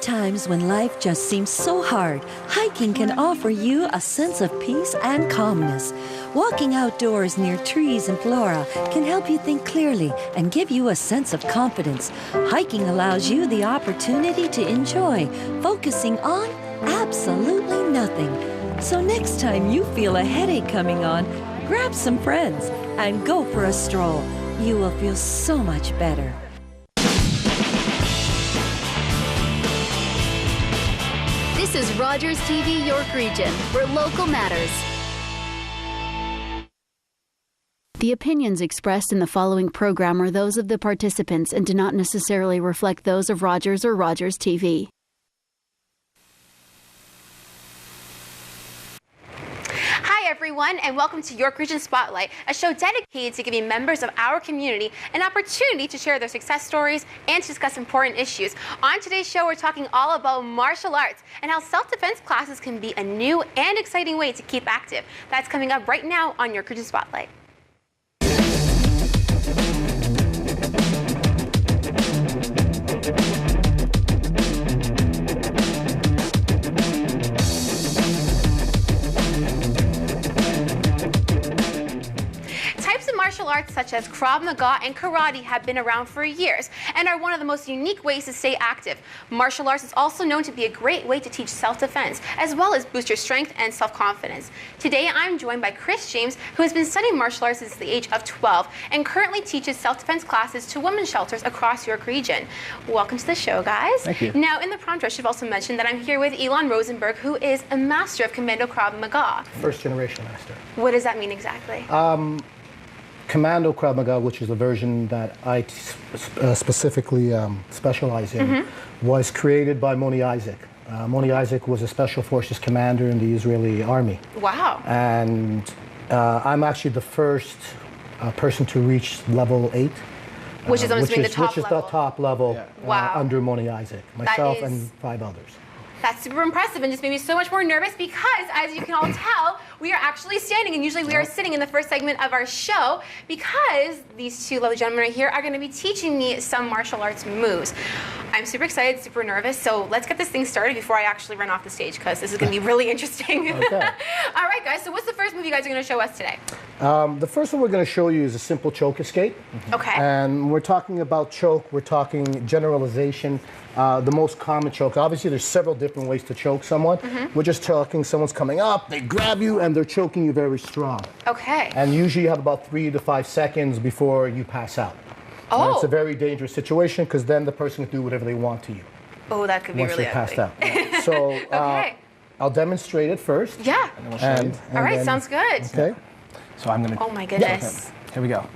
times when life just seems so hard, hiking can offer you a sense of peace and calmness. Walking outdoors near trees and flora can help you think clearly and give you a sense of confidence. Hiking allows you the opportunity to enjoy, focusing on absolutely nothing. So next time you feel a headache coming on, grab some friends and go for a stroll. You will feel so much better. This is Rogers TV York Region, where local matters. The opinions expressed in the following program are those of the participants and do not necessarily reflect those of Rogers or Rogers TV. Hi everyone, and welcome to York Region Spotlight, a show dedicated to giving members of our community an opportunity to share their success stories and to discuss important issues. On today's show, we're talking all about martial arts and how self-defense classes can be a new and exciting way to keep active. That's coming up right now on York Region Spotlight. Martial arts such as Krav Maga and karate have been around for years and are one of the most unique ways to stay active. Martial arts is also known to be a great way to teach self-defense, as well as boost your strength and self-confidence. Today, I'm joined by Chris James, who has been studying martial arts since the age of 12 and currently teaches self-defense classes to women's shelters across York Region. Welcome to the show, guys. Thank you. Now, in the prompt, I should also mention that I'm here with Elon Rosenberg, who is a master of Commando Krav Maga. First generation master. What does that mean exactly? Commando Krav Maga, which is a version that I specifically specialize in, was created by Moni Isaac. Moni Isaac was a special forces commander in the Israeli army. Wow. And I'm actually the first person to reach level 8. Which is the top the top level Wow. under Moni Isaac. Myself and 5 others. That's super impressive and just made me so much more nervous because, as you can all tell, we are actually standing, and usually we are sitting in the first segment of our show because these two lovely gentlemen right here are going to be teaching me some martial arts moves. I'm super excited, super nervous, so let's get this thing started before I actually run off the stage because this is going to be really interesting. Okay. All right, guys, so what's the first move you guys are going to show us today? The first one we're going to show you is a simple choke escape. Okay. And we're talking about choke, we're talking generalization, the most common choke. Obviously, there's several different ways to choke someone. We're just talking someone's coming up, they grab you, and they're choking you very strong. Okay. And usually you have about 3 to 5 seconds before you pass out. Oh. And it's a very dangerous situation because then the person can do whatever they want to you. Oh, that could be really once they passed out. So okay. I'll demonstrate it first. Yeah. And all right, then, sounds good. Okay. So I'm gonna. Oh my goodness. Here we go.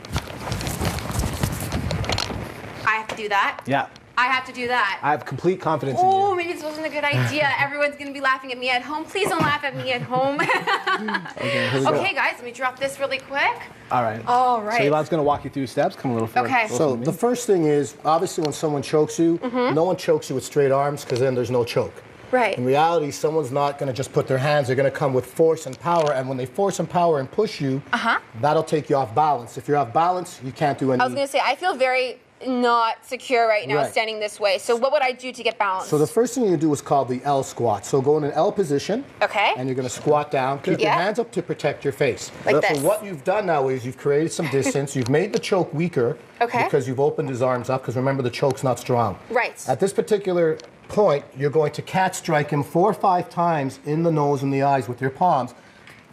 I have to do that? Yeah. I have to do that. I have complete confidence in Oh, you. maybe this wasn't a good idea. Everyone's going to be laughing at me at home. Please don't laugh at me at home. Okay, guys, let me drop this really quick. All right. All right. So Elon's gonna walk you through steps. Come a little further. Okay. So the first thing is, obviously when someone chokes you, no one chokes you with straight arms because then there's no choke. Right. In reality, someone's not going to just put their hands, they're going to come with force and power, and when they force and power and push you, that'll take you off balance. If you're off balance, you can't do anything. I was going to say, I feel very not secure right now Right. standing this way. So what would I do to get balanced? So the first thing you do is called the L squat. So go in an L position. Okay. And you're going to squat down. Keep your hands up to protect your face. Like this. So what you've done now is you've created some distance. You've made the choke weaker. Okay. Because you've opened his arms up. Because remember, the choke's not strong. Right. At this particular point, you're going to cat strike him 4 or 5 times in the nose and the eyes with your palms,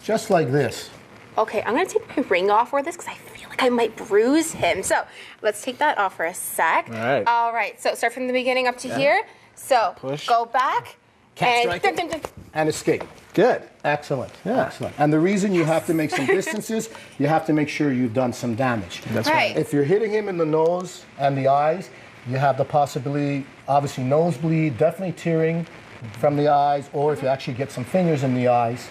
just like this. Okay, I'm going to take my ring off for this because I feel like I might bruise him. So let's take that off for a sec. All right. All right, so start from the beginning up to here. So Push. go back. Cat and strike him and escape. Good. Excellent. Yeah. Excellent. And the reason you have to make some distances, you have to make sure you've done some damage. That's Right. If you're hitting him in the nose and the eyes, you have the possibility, obviously nosebleed, definitely tearing from the eyes, or if you actually get some fingers in the eyes,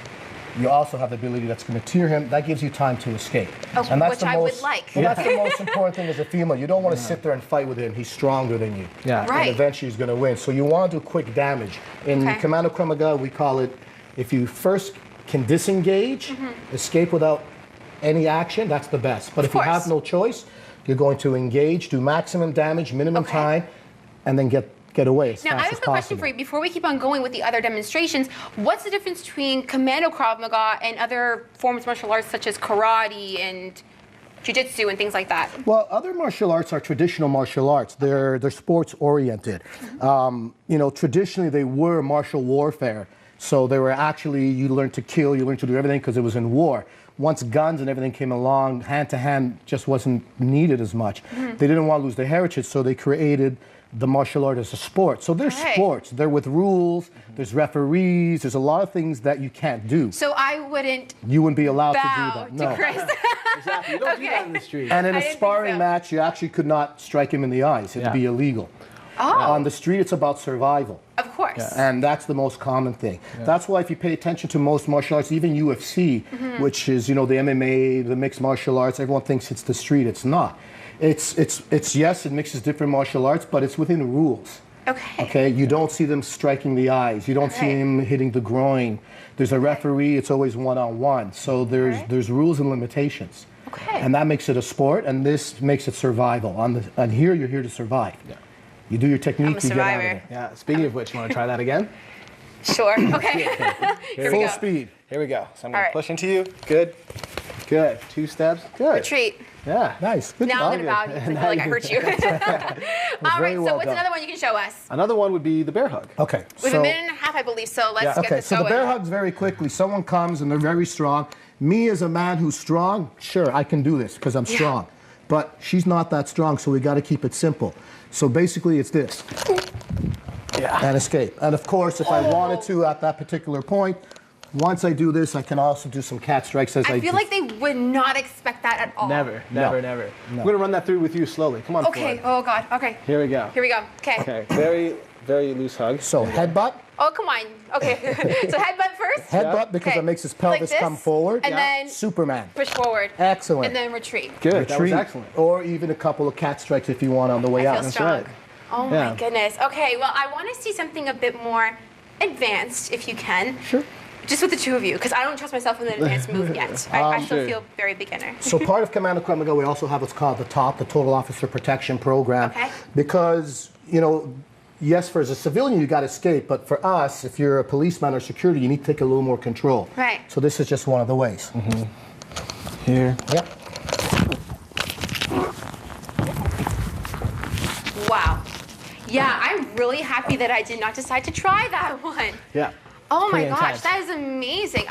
you also have the ability that's going to tear him. That gives you time to escape. Oh, and that's which the I most, would like. Well, that's the most important thing as a female. You don't want to sit there and fight with him. He's stronger than you. Yeah. Right. And eventually he's going to win. So you want to do quick damage. In Okay. Commando Krav Maga, we call it, if you first can disengage, escape without any action, that's the best. But if you have no choice, you're going to engage, do maximum damage, minimum time, and then get get away as Now, I fast have as a quick question possible. for you. Before we keep on going with the other demonstrations, what's the difference between Commando Krav Maga and other forms of martial arts such as karate and jiu-jitsu and things like that? Well, other martial arts are traditional martial arts. They're sports oriented. Traditionally they were martial warfare. So they were actually, you learned to kill, you learned to do everything because it was in war. Once guns and everything came along, hand-to-hand just wasn't needed as much. They didn't want to lose their heritage, so they created the martial art as a sport. So they're sports. They're with rules. There's referees. There's a lot of things that you can't do. So You wouldn't be allowed to do bow that. to Chris. Exactly. You don't do that in the street. And in I a didn't think sparring so. match, you actually could not strike him in the eyes. It'd be illegal. Oh. On the street, it's about survival. Of course. And that's the most common thing. That's why if you pay attention to most martial arts, even UFC, which is, the MMA, the mixed martial arts, everyone thinks it's the street. It's not. It's yes, it mixes different martial arts, but it's within the rules. Okay. You don't see them striking the eyes. You don't see him hitting the groin. There's a referee. It's always one-on-one. So there's rules and limitations. Okay. And that makes it a sport, and this makes it survival. And here, you're here to survive. Yeah. You do your technique, you get out of it. Yeah. Speaking of which, you want to try that again? Sure. Okay. Here we Full go. speed. Here we go. So I'm going All to push into you. Good. Good. 2 steps. Good. Retreat. Yeah. Nice. Good Now job. I'm going to bow because I feel like I hurt you. All right, very so well what's done. another one you can show us? Another one would be the bear hug. Okay. We have a minute and a half, I believe, so let's get Okay, this so going. the bear hugs very quickly. Someone comes and they're very strong. Me as a man who's strong, sure, I can do this because I'm strong. But she's not that strong, so we got to keep it simple. So basically it's this. And escape. And of course, if I wanted to at that particular point, once I do this, I can also do some cat strikes as I I feel like they would not expect that at all. Never. We're going to run that through with you slowly. Come on. Okay, forward. oh God, okay. Here we go. Here we go, okay. Okay. Very, very loose hug. So headbutt. Oh, come on, okay. So headbutt first. Headbutt because Okay. it makes his Like pelvis this, come forward. and then Superman. push forward. Excellent. And then retreat. Good. That was Retreat, excellent. or even a couple of cat strikes if you want on the way I out. feel strong. right. Oh Yeah. my goodness. Okay, well, I want to see something a bit more advanced, if you can. Sure. Just with the two of you, because I don't trust myself in an advanced move yet. I still Sure. feel very beginner. So part of Commando Krav Maga, we also have what's called the TOP, the Total Officer Protection Program. Okay. Because, yes, for as a civilian, you got to escape, but for us, if you're a policeman or security, you need to take a little more control. Right. So this is just one of the ways. Here. Yep. Wow. Yeah, I'm really happy that I did not decide to try that one. Yeah. Oh my Pretty gosh, intense. that is amazing.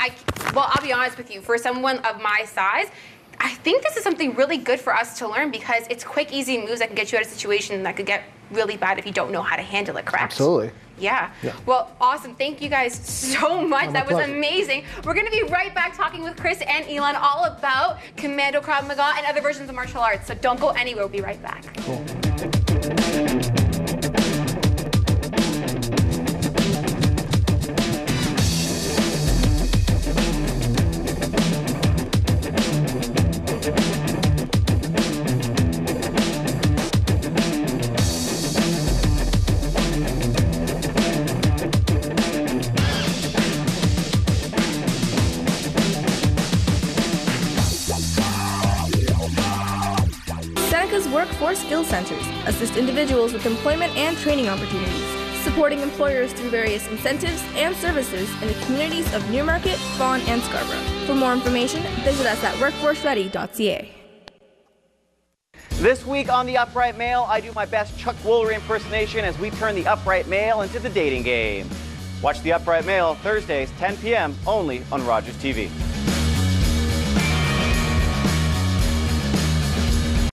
Well, I'll be honest with you, for someone of my size, I think this is something really good for us to learn because it's quick, easy moves that can get you out of a situation that could get really bad if you don't know how to handle it, correct? Absolutely. Yeah. Well, awesome. Thank you guys so much. That was pleasure. amazing. We're going to be right back talking with Chris and Elon all about Commando Krav Maga and other versions of martial arts. So don't go anywhere. We'll be right back. Seneca's Workforce Skills Centers assist individuals with employment and training opportunities, supporting employers through various incentives and services in the communities of Newmarket, Vaughan, and Scarborough. For more information, visit us at workforceready.ca. This week on The Upright Mail, I do my best Chuck Woolery impersonation as we turn the upright mail into the dating game. Watch The Upright Mail Thursdays, 10 p.m. only on Rogers TV.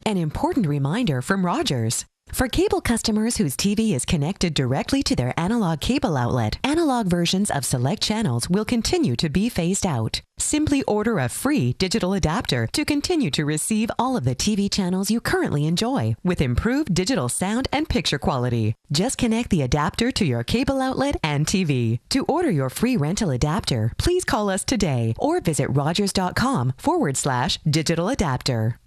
An important reminder from Rogers. For cable customers whose TV is connected directly to their analog cable outlet, analog versions of select channels will continue to be phased out. Simply order a free digital adapter to continue to receive all of the TV channels you currently enjoy with improved digital sound and picture quality. Just connect the adapter to your cable outlet and TV. To order your free rental adapter, please call us today or visit rogers.com/digital adapter.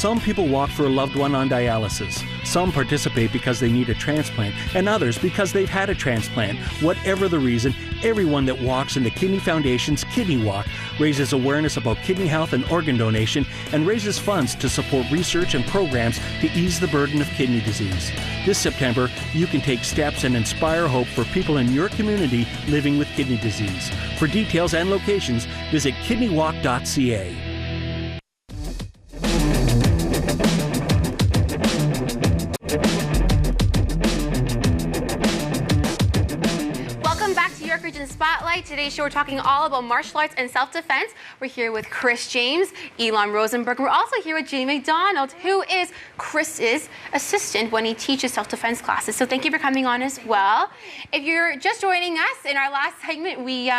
Some people walk for a loved one on dialysis. Some participate because they need a transplant, and others because they've had a transplant. Whatever the reason, everyone that walks in the Kidney Foundation's Kidney Walk raises awareness about kidney health and organ donation and raises funds to support research and programs to ease the burden of kidney disease. This September, you can take steps and inspire hope for people in your community living with kidney disease. For details and locations, visit kidneywalk.ca. Spotlight. Today's show, we're talking all about martial arts and self-defense. We're here with Chris James, Elon Rosenberg. We're also here with Jenny McDonald, who is Chris's assistant when he teaches self-defense classes. So thank you for coming on as well. If you're just joining us, in our last segment, we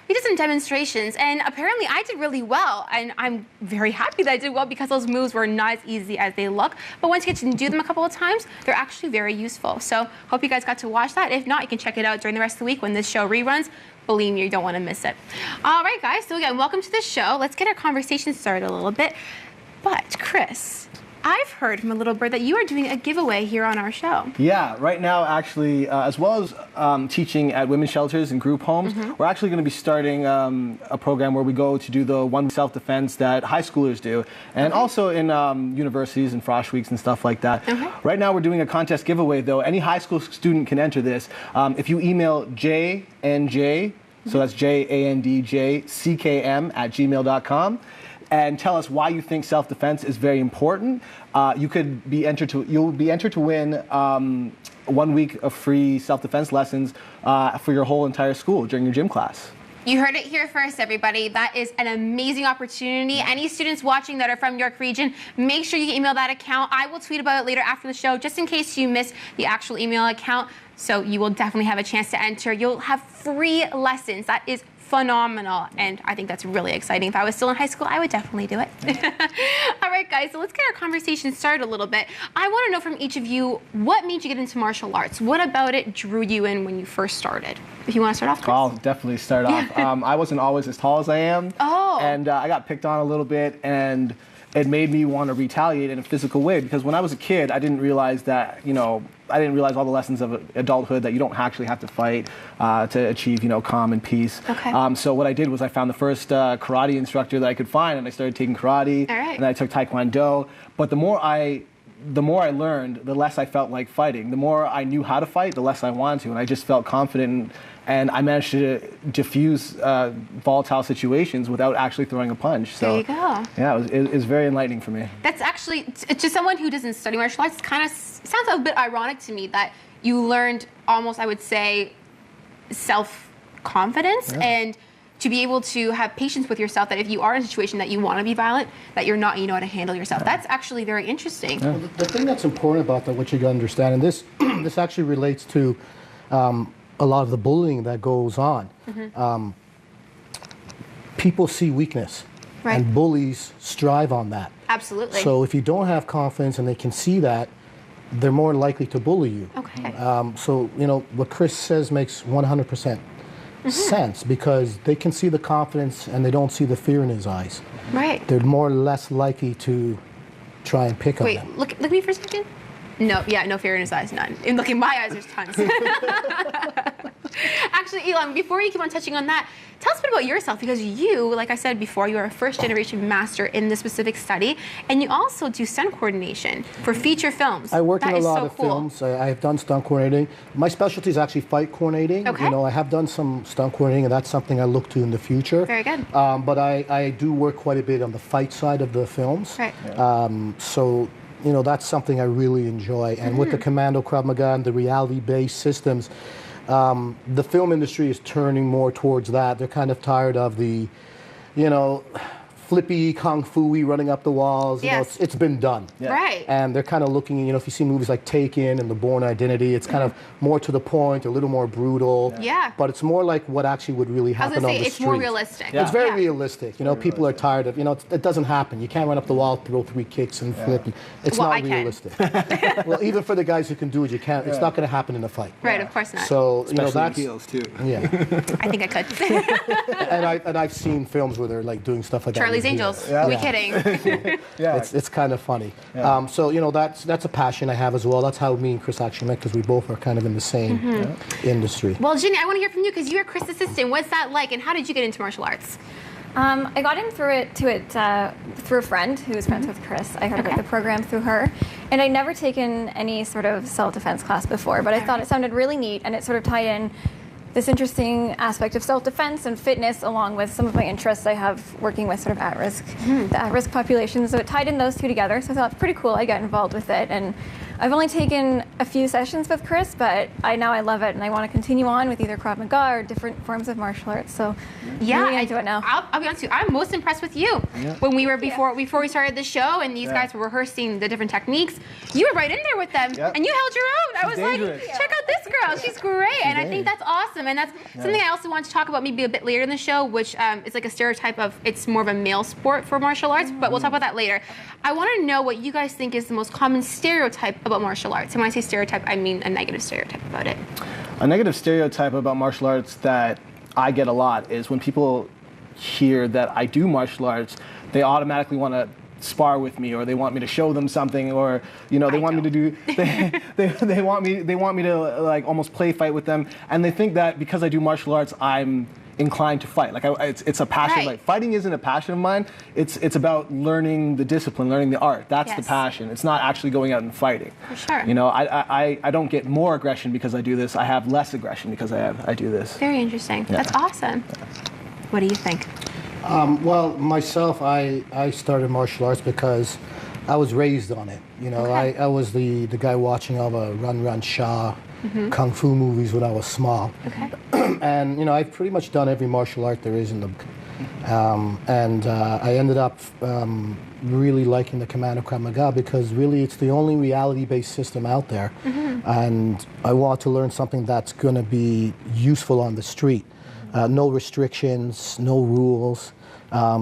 did some demonstrations, and apparently I did really well. And I'm very happy that I did well because those moves were not as easy as they look. But once you get to do them a couple of times, they're actually very useful. So hope you guys got to watch that. If not, you can check it out during the rest of the week when this show reruns. Believe me, you don't want to miss it. All right, guys. So again, welcome to the show. Let's get our conversation started a little bit. But Chris, I've heard from a little bird that you are doing a giveaway here on our show. Yeah, right now, actually, as well as teaching at women's shelters and group homes, we're actually going to be starting a program where we go to do the one self-defense that high schoolers do, and also in universities and frosh weeks and stuff like that. Right now, we're doing a contest giveaway, though. Any high school student can enter this. If you email JNJ, so that's JANDJCKM @gmail.com, and tell us why you think self-defense is very important, you'll be entered to win 1 week of free self-defense lessons for your whole entire school during your gym class. You heard it here first, everybody. That is an amazing opportunity. Any students watching that are from York Region, make sure you email that account. I will tweet about it later after the show, just in case you miss the actual email account. So you will definitely have a chance to enter. You'll have free lessons. That is phenomenal, and I think that's really exciting. If I was still in high school, I would definitely do it. All right, guys, so let's get our conversation started a little bit. I want to know from each of you, what made you get into martial arts? What about it drew you in when you first started? If you want to start off, Chris. I'll definitely start off. I wasn't always as tall as I am, and I got picked on a little bit, and it made me want to retaliate in a physical way, because when I was a kid, I didn't realize that, I didn't realize all the lessons of adulthood, that you don't actually have to fight to achieve, calm and peace. So what I did was I found the first karate instructor that I could find, and I started taking karate, and then I took taekwondo. But the more I learned, the less I felt like fighting. The more I knew how to fight, the less I wanted to, and I just felt confident, and I managed to diffuse volatile situations without actually throwing a punch. So, there you go. Yeah, it was very enlightening for me. That's actually, to someone who doesn't study martial arts, it sounds a bit ironic to me that you learned almost, I would say, self-confidence and to be able to have patience with yourself, that if you are in a situation that you want to be violent, that you're not, you know how to handle yourself. That's actually very interesting. Well, the thing that's important about that, what you got to understand, and this actually relates to a lot of the bullying that goes on. People see weakness, and bullies strive on that. Absolutely. So if you don't have confidence and they can see that, they're more likely to bully you. So, what Chris says makes 100% sense, because they can see the confidence and they don't see the fear in his eyes. They're more or less likely to try and pick on them. Wait, look at me for a second. No, no fear in his eyes, none. And look in my eyes, there's tons. Actually, Elon, before you keep on touching on that, tell us a bit about yourself, because you, like I said before, you are a first-generation master in this specific study, and you also do stunt coordination for feature films. I work in a lot of films. I have done stunt coordinating. My specialty is actually fight coordinating. I have done some stunt coordinating, and that's something I look to in the future. Very good. But I do work quite a bit on the fight side of the films. So, that's something I really enjoy. And with the Commando, Krav Maga, and the reality-based systems, the film industry is turning more towards that. They're kind of tired of the, flippy, kung fu-y, running up the walls. It's been done. And they're kind of looking, if you see movies like Taken and The Bourne Identity, it's kind of more to the point, a little more brutal. But it's more like what actually would really happen on the street. It's more realistic. It's very realistic. People are tired of, it doesn't happen. You can't run up the wall, throw 3 kicks and flip. It's not realistic. Well, even for the guys who can do it, you can't. It's not going to happen in a fight. Of course not. So, especially that's heels too. I think I could. and I've seen films where they're like doing stuff like that Charlie's Angels. Yeah. Are we kidding? Yeah. It's kind of funny. Yeah. So, that's a passion I have as well. That's how me and Chris actually met, because we both are kind of in the same industry. Well, Ginny, I want to hear from you because you are Chris' assistant. What's that like, and how did you get into martial arts? I got into it through a friend who was friends with Chris. I heard about the program through her. And I'd never taken any sort of self-defense class before, but I thought it sounded really neat, and it sort of tied in this interesting aspect of self-defense and fitness along with some of my interests I have working with sort of at-risk, the at-risk population. So it tied in those two together. So I thought it's pretty cool. I got involved with it. And I've only taken a few sessions with Chris, but now I love it, and I want to continue on with either Krav Maga or different forms of martial arts. So yeah, really into it now. I'll be honest with you, I'm most impressed with you. Yeah. When we were before we started the show, and these guys were rehearsing the different techniques, you were right in there with them, and you held your own. I was like, check out this girl, she's great, and I think that's awesome. And that's something I also want to talk about maybe a bit later in the show, which is like a stereotype of it's more of a male sport for martial arts, but we'll talk about that later. I want to know what you guys think is the most common stereotype about martial arts. And when I say stereotype, I mean a negative stereotype about it. A negative stereotype about martial arts that I get a lot is when people hear that I do martial arts, they automatically want to spar with me, or they want me to show them something, or they want me to do they want me to like almost play fight with them, and they think that because I do martial arts I'm inclined to fight. Like it's a passion. Right. Like fighting isn't a passion of mine. It's about learning the discipline, learning the art. That's the passion. It's not actually going out and fighting. For sure. I don't get more aggression because I do this. I have less aggression because I do this. Very interesting. Yeah. That's awesome. What do you think? Well, myself, I started martial arts because I was raised on it. I was the guy watching all the Run Shaw kung fu movies when I was small. Okay. And I've pretty much done every martial art there is in the and I ended up really liking the Commando Krav Maga because really it's the only reality-based system out there, and I want to learn something that's going to be useful on the street. No restrictions, no rules,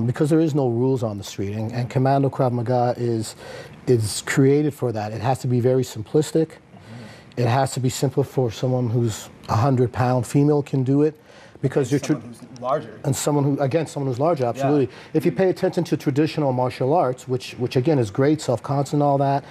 because there is no rules on the street, and Commando Krav Maga is created for that. It has to be very simplistic. It has to be simple for someone who's 100-pound female can do it, because you're someone who's larger. And someone who's larger, absolutely. Yeah. If you pay attention to traditional martial arts, which again is great, self-confidence and all that,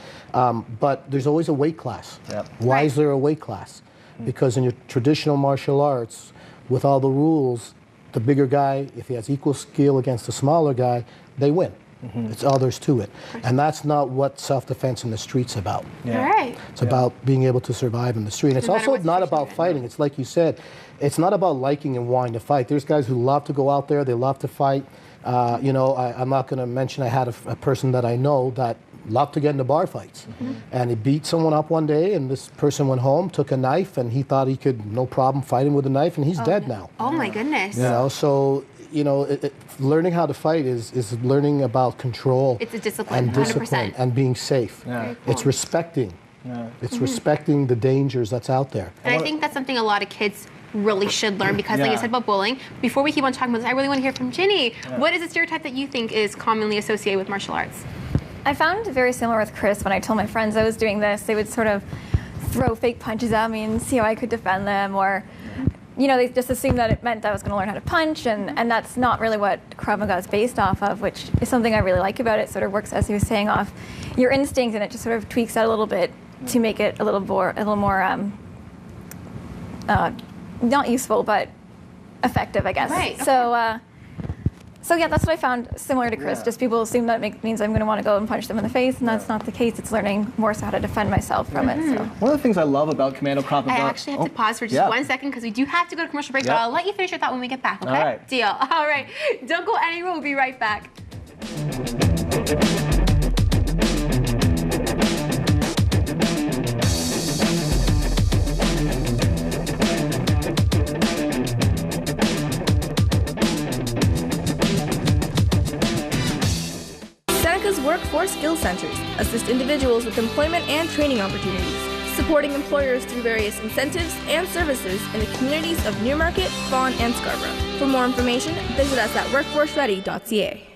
but there's always a weight class. Yep. Why is there a weight class? Because in your traditional martial arts, with all the rules, the bigger guy, if he has equal skill against the smaller guy, they win. It's all there's to it. And that's not what self-defense in the street's about. Yeah. Right. It's about being able to survive in the street. And it's also not about fighting. It's like you said, it's not about liking and wanting to fight. There's guys who love to go out there, they love to fight. I'm not going to mention I had a person that I know that loved to get into bar fights. And he beat someone up one day, and this person went home, took a knife, and he thought he could, no problem, fight him with a knife, and he's dead now. Oh my goodness. So learning how to fight is learning about control. It's a discipline, and discipline 100%. And being safe. Yeah. Cool. It's respecting. Yeah. It's respecting the dangers that's out there. And I think that's something a lot of kids really should learn because, like you said about bullying, before we keep on talking about this, I really want to hear from Ginny. Yeah. What is a stereotype that you think is commonly associated with martial arts? I found it very similar with Chris. When I told my friends I was doing this, they would sort of throw fake punches at me and see how I could defend them, or they just assumed that it meant that I was going to learn how to punch, and that's not really what Krav Maga is based off of, which is something I really like about it. It sort of works, as he was saying, off your instinct, and it just sort of tweaks that a little bit to make it a little more not useful, but effective, I guess. Right. Okay. So yeah, that's what I found similar to Chris. Just people assume that it means I'm going to want to go and punch them in the face, and that's not the case. It's learning more so how to defend myself from it. So. One of the things I love about Commando Krav Maga... I actually have to pause for just 1 second because we do have to go to commercial break, but I'll let you finish your thought when we get back, okay? All right. Deal. All right. Don't go anywhere. We'll be right back. Workforce Skills Centers assist individuals with employment and training opportunities, supporting employers through various incentives and services in the communities of Newmarket, Vaughan, and Scarborough. For more information, visit us at workforceready.ca.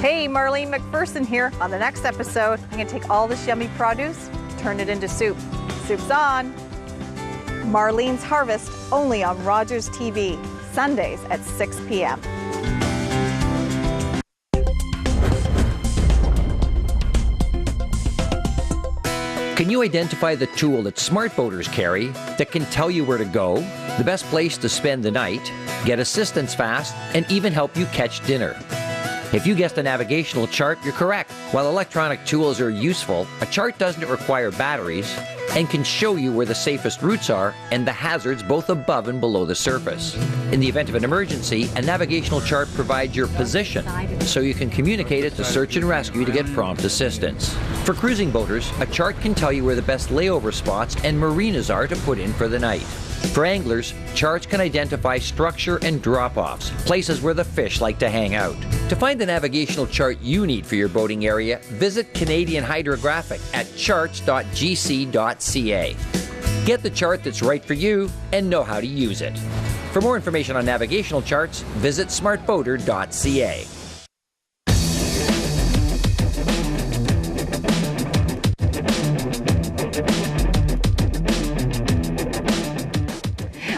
Hey, Marlene McPherson here. On the next episode, I'm going to take all this yummy produce, turn it into soup. Soup's on. Marlene's Harvest, only on Rogers TV, Sundays at 6 p.m. Can you identify the tool that smart boaters carry that can tell you where to go, the best place to spend the night, get assistance fast, and even help you catch dinner? If you guessed a navigational chart, you're correct. While electronic tools are useful, a chart doesn't require batteries and can show you where the safest routes are and the hazards both above and below the surface. In the event of an emergency, a navigational chart provides your position so you can communicate it to search and rescue to get prompt assistance. For cruising boaters, a chart can tell you where the best layover spots and marinas are to put in for the night. For anglers, charts can identify structure and drop-offs, places where the fish like to hang out. To find the navigational chart you need for your boating area, visit Canadian Hydrographic at charts.gc.ca. Get the chart that's right for you and know how to use it. For more information on navigational charts, visit smartboater.ca.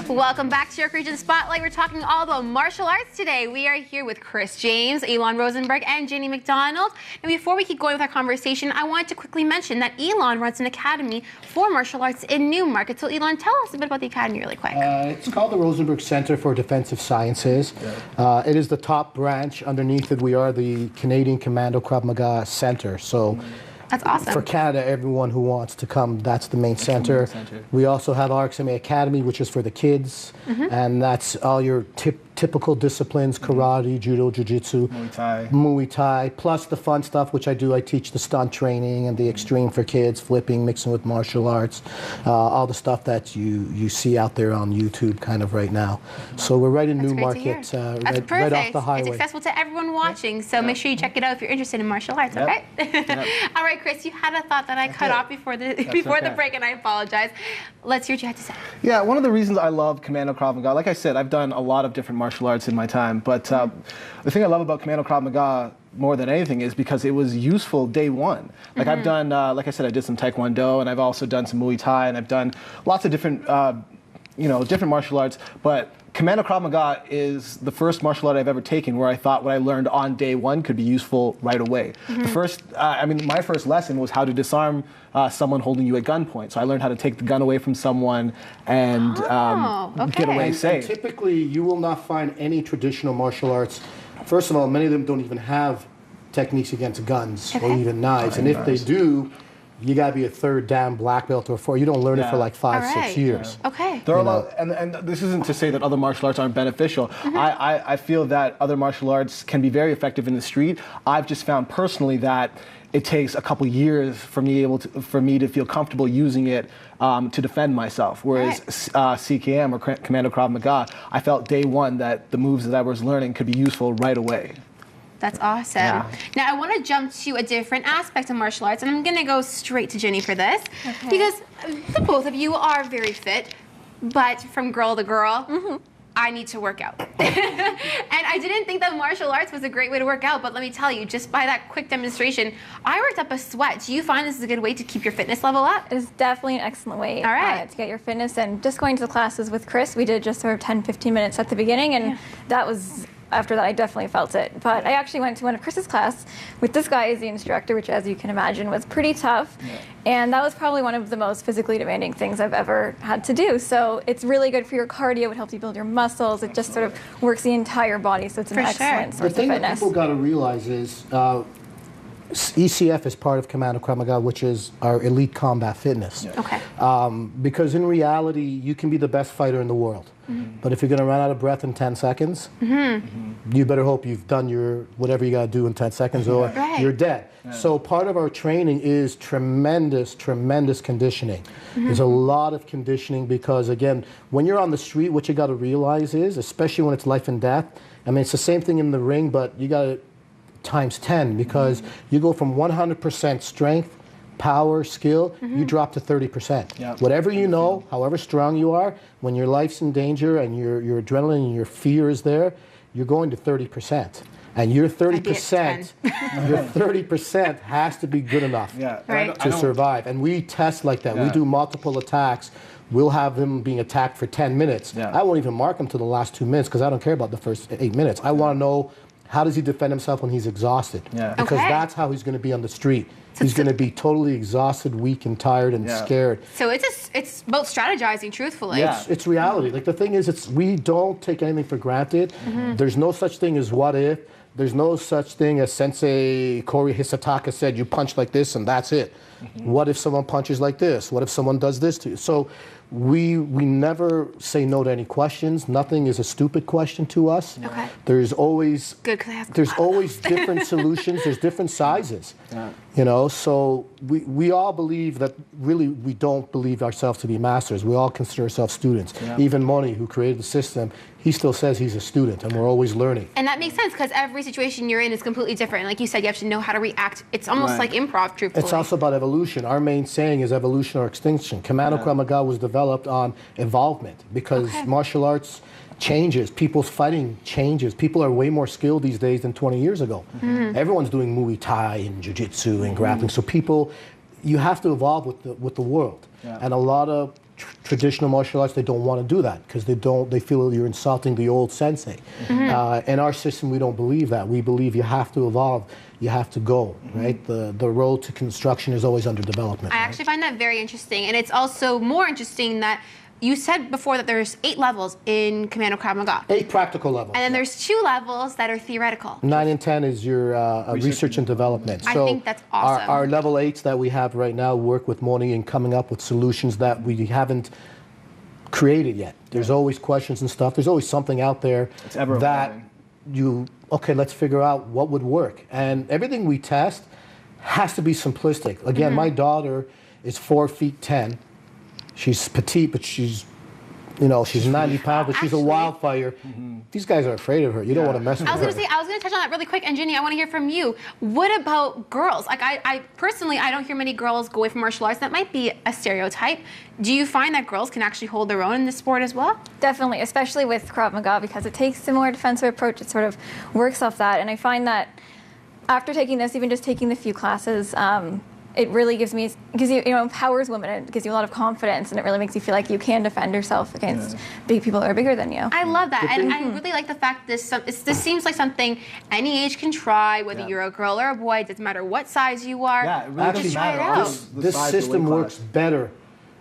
Welcome back to your Region Spotlight. We're talking all about martial arts today. We are here with Chris James, Elon Rosenberg, and Jenny McDonald. And before we keep going with our conversation, I wanted to quickly mention that Elon runs an academy for martial arts in Newmarket. So Elon, tell us a bit about the academy really quick. It's called the Rosenberg Center for Defensive Sciences. It is the top branch. Underneath it, we are the Canadian Commando Krav Maga Center. So. That's awesome. For Canada, everyone who wants to come, that's the main center. We also have RXMA Academy, which is for the kids, and that's all your typical disciplines: karate, judo, jiu-jitsu, Muay Thai, plus the fun stuff, which I do. I teach the stunt training and the extreme for kids, flipping, mixing with martial arts, all the stuff that you see out there on YouTube kind of right now. So we're right in Newmarket, right off the highway. It's accessible to everyone watching, so make sure you check it out if you're interested in martial arts, okay? All right, Chris, you had a thought that I cut off before the break, and I apologize. Let's hear what you had to say. Yeah, one of the reasons I love Commando Krav Maga, like I said, I've done a lot of different martial arts in my time, but the thing I love about Commando Krav Maga more than anything is because it was useful day one. Like I've done, like I said, I did some Taekwondo, and I've also done some Muay Thai, and I've done lots of different, different martial arts, but Commando Krav Maga is the first martial art I've ever taken where I thought what I learned on day one could be useful right away. The first, my first lesson was how to disarm someone holding you at gunpoint. So I learned how to take the gun away from someone and get away safe. And typically, you will not find any traditional martial arts. First of all, many of them don't even have techniques against guns or even knives. And if they do, you got to be a third dan black belt or four. You don't learn it for like 5-6 years. There are a lot, and this isn't to say that other martial arts aren't beneficial. I feel that other martial arts can be very effective in the street. I've just found personally that it takes a couple years for me to feel comfortable using it to defend myself. Whereas CKM or Commando Krav Maga, I felt day one that the moves that I was learning could be useful right away. That's awesome. Now, I want to jump to a different aspect of martial arts, and I'm going to go straight to Jenny for this, because the both of you are very fit, but from girl to girl, I need to work out. And I didn't think that martial arts was a great way to work out, but let me tell you, just by that quick demonstration, I worked up a sweat. Do you find this is a good way to keep your fitness level up? It's definitely an excellent way to get your fitness, and just going to the classes with Chris, we did just sort of 10-15 minutes at the beginning, and that was... After that, I definitely felt it. But I actually went to one of Chris's class with this guy as the instructor, which, as you can imagine, was pretty tough. And that was probably one of the most physically demanding things I've ever had to do. So it's really good for your cardio. It helps you build your muscles. It just sort of works the entire body. So it's an excellent source of fitness. The thing that people got to realize is ECF is part of Commando Krav Maga, which is our elite combat fitness. Because in reality, you can be the best fighter in the world. But if you're going to run out of breath in 10 seconds, you better hope you've done whatever you got to do in 10 seconds or you're dead. So part of our training is tremendous conditioning. There's a lot of conditioning because, again, when you're on the street, what you got to realize is, especially when it's life and death, I mean, it's the same thing in the ring, but you got to times 10 because you go from 100% strength, power, skill, you drop to 30%. Whatever you know, however strong you are, when your life's in danger and your adrenaline and your fear is there, you're going to 30%. And your 30%, your 30% has to be good enough to survive. And we test like that. We do multiple attacks. We'll have them being attacked for 10 minutes. I won't even mark them to the last 2 minutes because I don't care about the first 8 minutes. I want to know how does he defend himself when he's exhausted? Yeah. Because that's how he's going to be on the street. He's going to be totally exhausted, weak, and tired, and scared. So it's about strategizing, truthfully. Yeah. It's reality. Like, the thing is, we don't take anything for granted. There's no such thing as what if. There's no such thing as Sensei Kori Hisataka said, you punch like this and that's it. What if someone punches like this? What if someone does this to you? So we never say no to any questions. Nothing is a stupid question to us. Okay. There's always there's always different solutions. There's different sizes. You know, so we all believe that really we don't believe ourselves to be masters. We all consider ourselves students. Even Moni, who created the system, he still says he's a student, and we're always learning. And that makes sense because every situation you're in is completely different. Like you said, you have to know how to react. It's almost like improv, truthfully. It's also about evolution. Our main saying is evolution or extinction. Commando Krav Maga was developed on evolvement because martial arts changes. People's fighting changes. People are way more skilled these days than 20 years ago. Everyone's doing Muay Thai and Jiu-Jitsu and grappling. So people, you have to evolve with the world. And a lot of traditional martial arts, they don't want to do that because they feel you're insulting the old sensei. In our system, we don't believe that. We believe you have to evolve. You have to go, right? The road to construction is always under development. I actually find that very interesting. And it's also more interesting that you said before that there's 8 levels in Commando Krav Maga. 8 practical levels. And then there's 2 levels that are theoretical. 9 and 10 is your research and development. I think that's awesome. Our level 8s that we have right now work with Moni in coming up with solutions that we haven't created yet. There's always questions and stuff. There's always something out there that let's figure out what would work. And everything we test has to be simplistic. Again, my daughter is 4 feet 10. She's petite, but she's 90 pounds, but she's a wildfire. These guys are afraid of her. You don't want to mess with her. I was going to touch on that really quick. And Ginny, I want to hear from you. What about girls? Like, I personally, I don't hear many girls go away from martial arts. That might be a stereotype. Do you find that girls can actually hold their own in this sport as well? Definitely, especially with Krav Maga, because it takes a more defensive approach. It sort of works off that. And I find that after taking this, even just taking the few classes, it really gives you, empowers women. It gives you a lot of confidence, and it really makes you feel like you can defend yourself against big people that are bigger than you. I love that, and I really like the fact this seems like something any age can try, whether you're a girl or a boy. It doesn't matter what size you are. Yeah, it really just try it out. This system works better.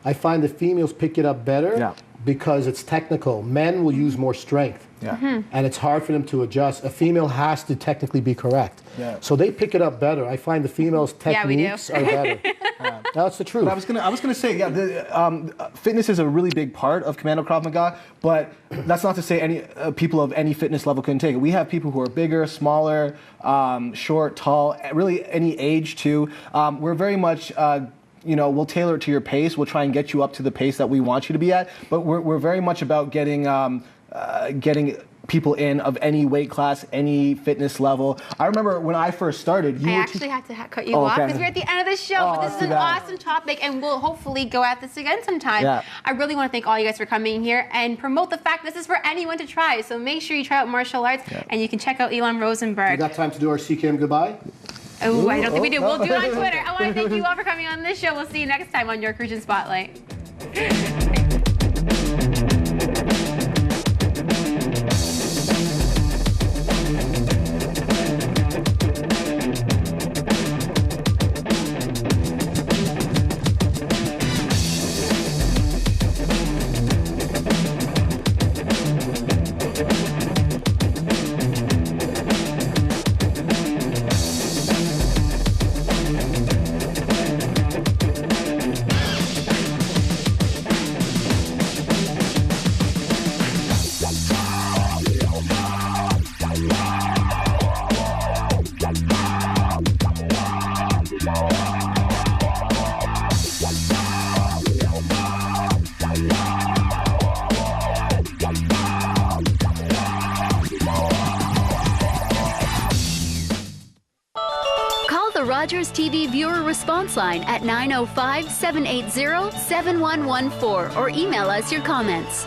I find the females pick it up better because it's technical. Men will use more strength. And it's hard for them to adjust. A female has to technically be correct. So they pick it up better. I find the females' techniques are better. That's the truth. But I was gonna say, fitness is a really big part of Commando Krav Maga, but that's not to say any people of any fitness level couldn't take it. We have people who are bigger, smaller, short, tall, really any age too. We're very much we'll tailor it to your pace. We'll try and get you up to the pace that we want you to be at. But we're very much about getting people in of any weight class, any fitness level. I remember when I first started. I actually had to cut you off because we're at the end of the show. But this is an awesome topic, and we'll hopefully go at this again sometime. I really want to thank all you guys for coming here and promote the fact this is for anyone to try. So make sure you try out martial arts, and you can check out Elon Rosenberg. We got time to do our CKM goodbye? Oh, I don't think we do. We'll do it on Twitter. I want to thank you all for coming on this show. We'll see you next time on Your Crucian Spotlight. Rogers TV viewer response line at 905-780-7114 or email us your comments.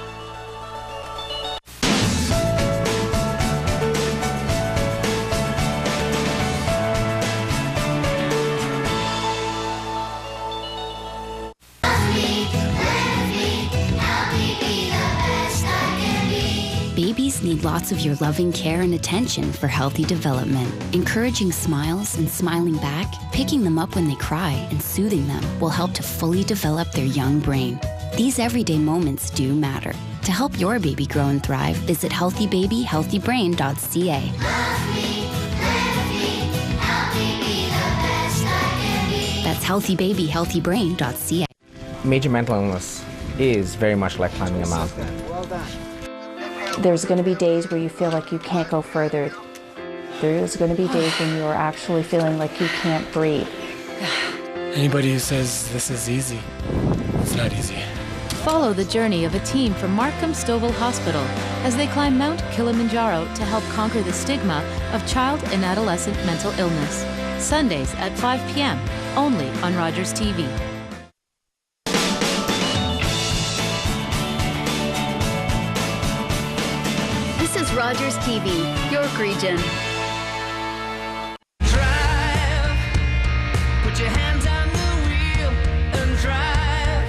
Babies need lots of your loving care and attention for healthy development. Encouraging smiles and smiling back, picking them up when they cry, and soothing them will help to fully develop their young brain. These everyday moments do matter. To help your baby grow and thrive, visit healthybabyhealthybrain.ca. That's healthybabyhealthybrain.ca. Major mental illness is very much like climbing a mountain. Well done. There's going to be days where you feel like you can't go further. There's going to be days when you're actually feeling like you can't breathe. Anybody who says this is easy, it's not easy. Follow the journey of a team from Markham Stouffville Hospital as they climb Mount Kilimanjaro to help conquer the stigma of child and adolescent mental illness. Sundays at 5 p.m. only on Rogers TV. This is Rogers TV, York Region. Drive, put your hands on the wheel and drive.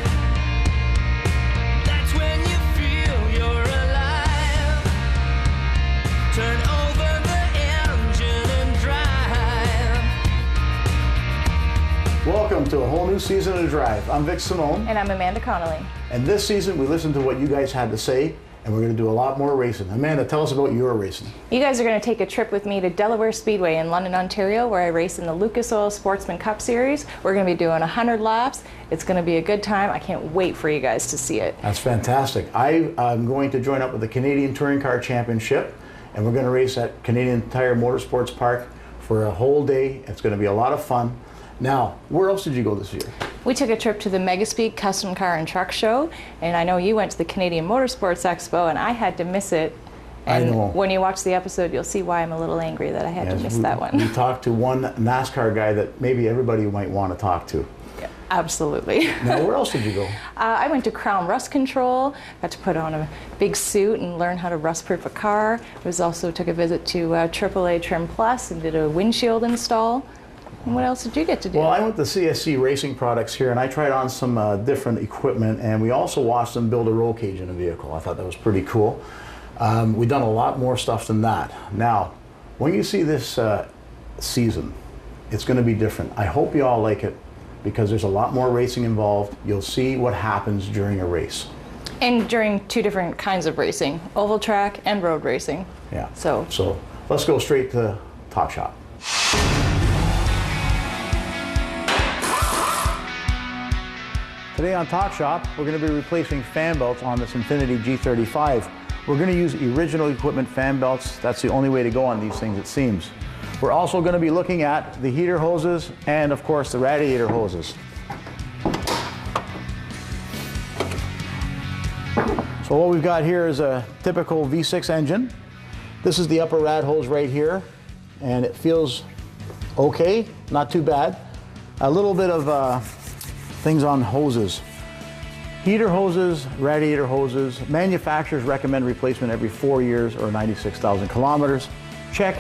That's when you feel you're alive. Turn over the engine and drive. Welcome to a whole new season of Drive. I'm Vic Simone. And I'm Amanda Connolly. And this season we listened to what you guys had to say, and we're going to do a lot more racing. Amanda, tell us about your racing. You guys are going to take a trip with me to Delaware Speedway in London, Ontario, where I race in the Lucas Oil Sportsman Cup Series. We're going to be doing 100 laps. It's going to be a good time. I can't wait for you guys to see it. That's fantastic. I'm going to join up with the Canadian Touring Car Championship, and we're going to race at Canadian Tire Motorsports Park for a whole day. It's going to be a lot of fun. Now, where else did you go this year? We took a trip to the Megaspeed Custom Car and Truck Show, and I know you went to the Canadian Motorsports Expo, and I had to miss it. And I know. When you watch the episode, you'll see why I'm a little angry that I had to miss that one. We talked to one NASCAR guy that maybe everybody might want to talk to. Yeah, absolutely. Now, where else did you go? I went to Crown Rust Control, got to put on a big suit and learn how to rust-proof a car. Also took a visit to AAA Trim Plus and did a windshield install. And what else did you get to do? Well, I went to CSC Racing Products here, and I tried on some different equipment, and we also watched them build a roll cage in a vehicle. I thought that was pretty cool. We've done a lot more stuff than that. Now, when you see this season, it's going to be different. I hope you all like it, because there's a lot more racing involved. You'll see what happens during a race. And during two different kinds of racing, oval track and road racing. Yeah. So let's go straight to Top Shot. Today on Talk Shop, we're going to be replacing fan belts on this Infiniti G35. We're going to use original equipment fan belts. That's the only way to go on these things, it seems. We're also going to be looking at the heater hoses and, of course, the radiator hoses. So what we've got here is a typical V6 engine. This is the upper rad hose right here, and it feels okay, not too bad. A little bit of things on hoses. Heater hoses, radiator hoses. Manufacturers recommend replacement every 4 years or 96,000 kilometers. Check.